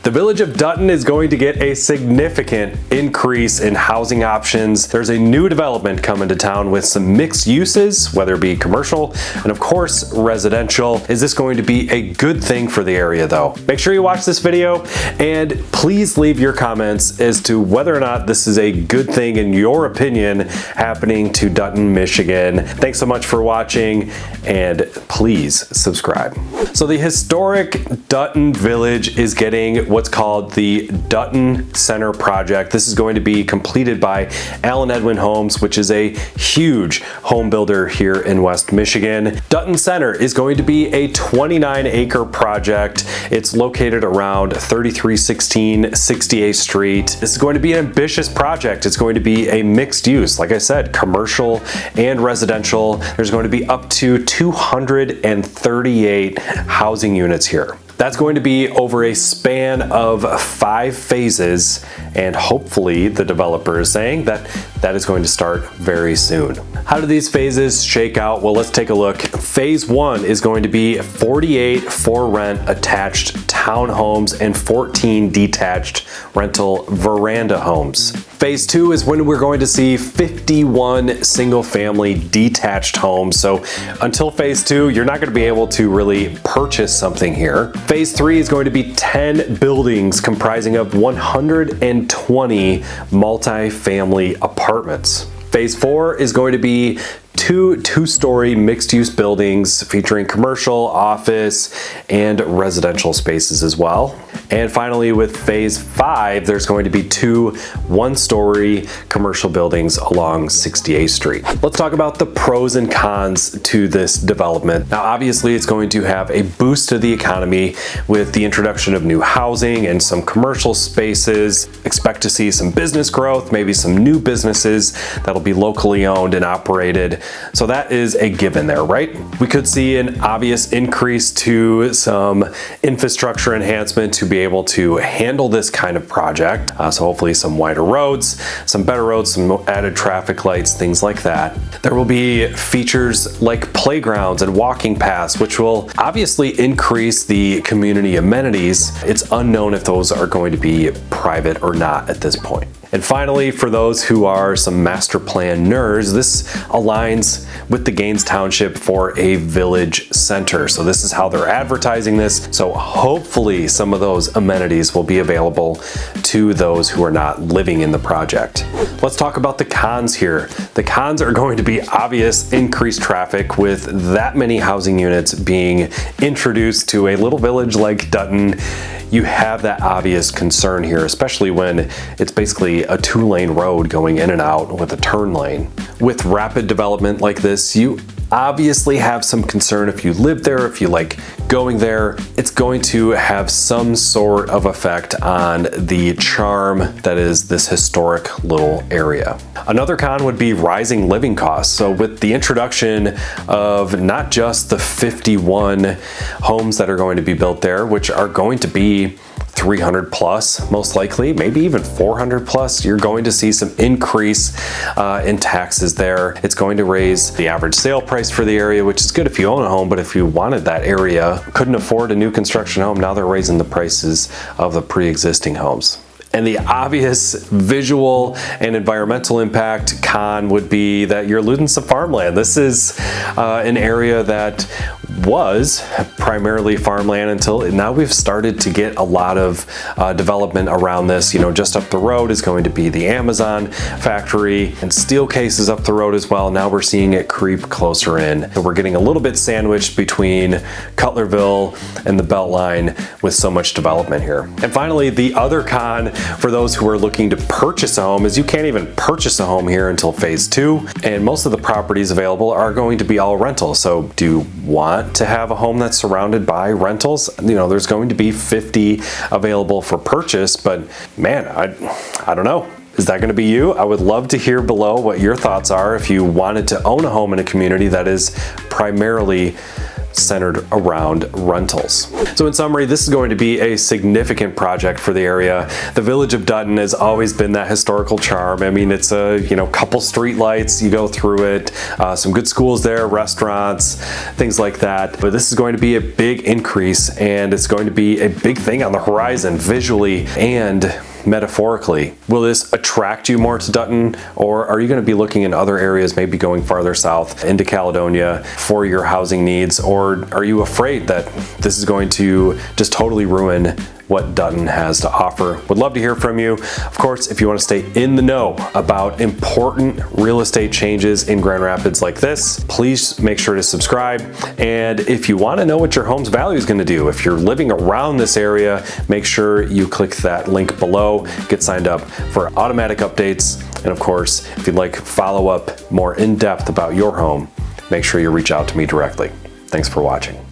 The Village of Dutton is going to get a significant increase in housing options. There's a new development coming to town with some mixed uses, whether it be commercial and of course residential. Is this going to be a good thing for the area though? Make sure you watch this video and please leave your comments as to whether or not this is a good thing in your opinion happening to Dutton, Michigan. Thanks so much for watching and please subscribe. So the historic Dutton Village is getting what's called the Dutton Center Project. This is going to be completed by Allen Edwin Homes, which is a huge home builder here in West Michigan. Dutton Center is going to be a 29-acre project. It's located around 3316 68th Street. This is going to be an ambitious project. It's going to be a mixed use, like I said, commercial and residential. There's going to be up to 238 housing units here. That's going to be over a span of 5 phases, and hopefully the developer is saying that that is going to start very soon. How do these phases shake out? Well, let's take a look. Phase 1 is going to be 48 for-rent attached townhomes and 14 detached rental veranda homes. Phase 2 is when we're going to see 51 single-family detached homes. So until phase 2, you're not going to be able to really purchase something here. Phase 3 is going to be 10 buildings comprising of 120 multi-family apartments. Phase 4 is going to be two-story mixed-use buildings featuring commercial, office, and residential spaces as well. And finally, with phase 5, there's going to be 2 one-story commercial buildings along 68th Street. Let's talk about the pros and cons to this development. Now, obviously, it's going to have a boost to the economy with the introduction of new housing and some commercial spaces. Expect to see some business growth, maybe some new businesses that'll be locally owned and operated. So that is a given there, right? We could see an obvious increase to some infrastructure enhancement to be able to handle this kind of project. So hopefully some wider roads, some better roads, some added traffic lights, things like that. There will be features like playgrounds and walking paths, which will obviously increase the community amenities. It's unknown if those are going to be private or not at this point. And finally, for those who are some master plan nerds, this aligns with the Gaines Township for a village center. So this is how they're advertising this. So hopefully some of those amenities will be available to those who are not living in the project. Let's talk about the cons here. The cons are going to be obvious increased traffic with that many housing units being introduced to a little village like Dutton. You have that obvious concern here, especially when it's basically a 2-lane road going in and out with a turn lane. With rapid development like this, you obviously have some concern if you live there, if you like going there. It's going to have some sort of effect on the charm that is this historic little area. Another con would be rising living costs. So with the introduction of not just the 51 homes that are going to be built there, which are going to be 300 plus, most likely, maybe even 400 plus, you're going to see some increase in taxes there. It's going to raise the average sale price for the area, which is good if you own a home, but if you wanted that area, couldn't afford a new construction home, now they're raising the prices of the pre-existing homes. And the obvious visual and environmental impact con would be that you're losing some farmland. This is an area that was primarily farmland until now we've started to get a lot of development around this. You know, just up the road is going to be the Amazon factory and steel cases up the road as well. Now we're seeing it creep closer in. So we're getting a little bit sandwiched between Cutlerville and the Beltline with so much development here. And finally, the other con for those who are looking to purchase a home is you can't even purchase a home here until phase 2, and most of the properties available are going to be all rental. So do you want to have a home that's surrounded by rentals? You know, there's going to be 50 available for purchase, but man, I don't know. Is that going to be you? I would love to hear below what your thoughts are if you wanted to own a home in a community that is primarily centered around rentals. So in summary, this is going to be a significant project for the area. The Village of Dutton has always been that historical charm. I mean, it's a couple street lights, you go through it, some good schools there, restaurants, things like that. But this is going to be a big increase, and it's going to be a big thing on the horizon visually and metaphorically. Will this attract you more to Dutton, or are you going to be looking in other areas, maybe going farther south into Caledonia for your housing needs, or are you afraid that this is going to just totally ruin what Dutton has to offer? Would love to hear from you. Of course, if you want to stay in the know about important real estate changes in Grand Rapids like this, please make sure to subscribe. And if you want to know what your home's value is going to do, if you're living around this area, make sure you click that link below, get signed up for automatic updates. And of course, if you'd like follow up more in depth about your home, make sure you reach out to me directly. Thanks for watching.